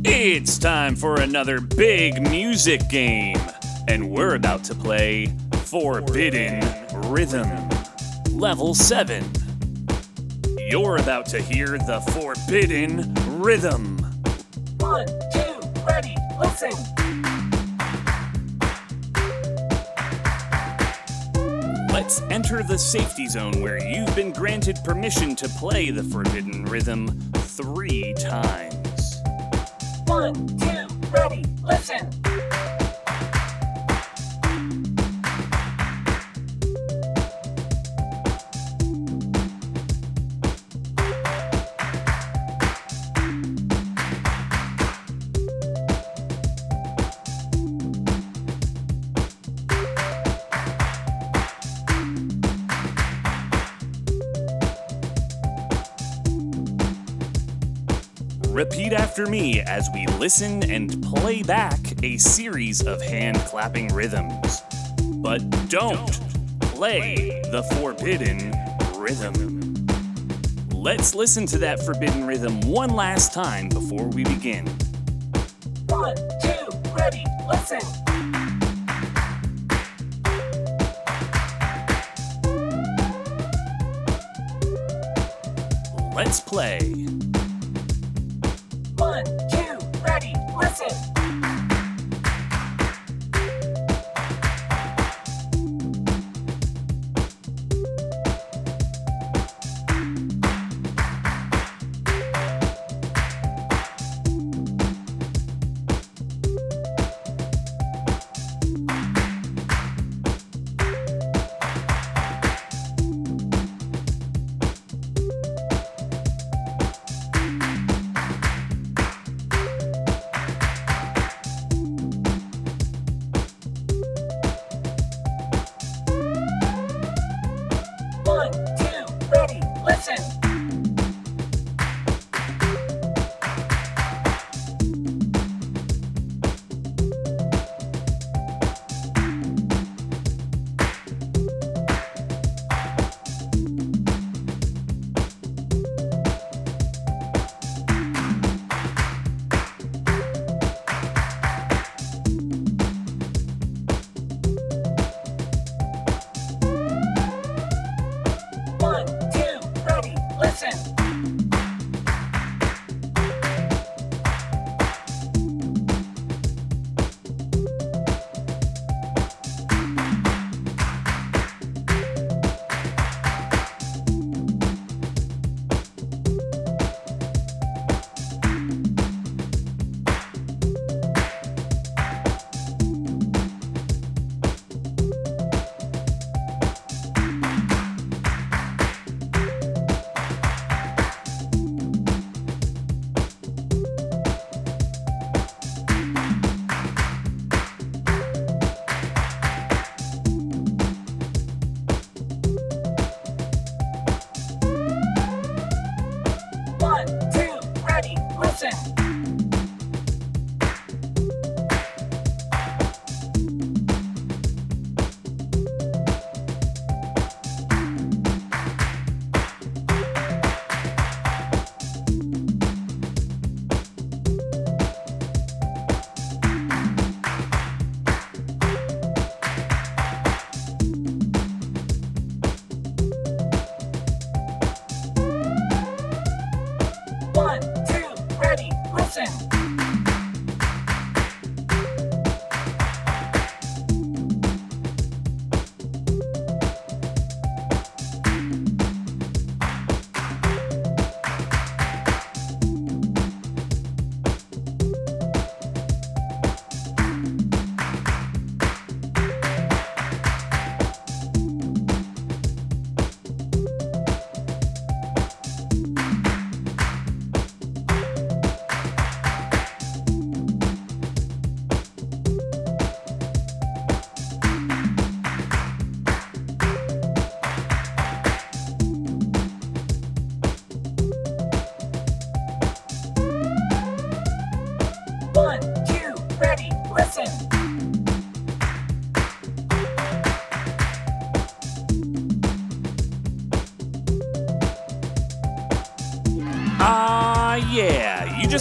It's time for another big music game, and we're about to play Forbidden Rhythm, Level 7. You're about to hear the Forbidden Rhythm. 1, 2, ready, listen. Let's enter the safety zone where you've been granted permission to play the Forbidden Rhythm 3 times. 1, 2, ready, listen. Repeat after me as we listen and play back a series of hand-clapping rhythms. But don't play the Forbidden Rhythm. Let's listen to that Forbidden Rhythm one last time before we begin. 1, 2, ready, listen. Let's play. 1, 2, ready, listen.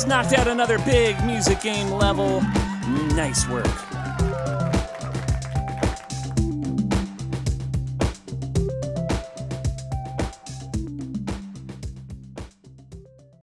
knocked out another big music game level. Nice work.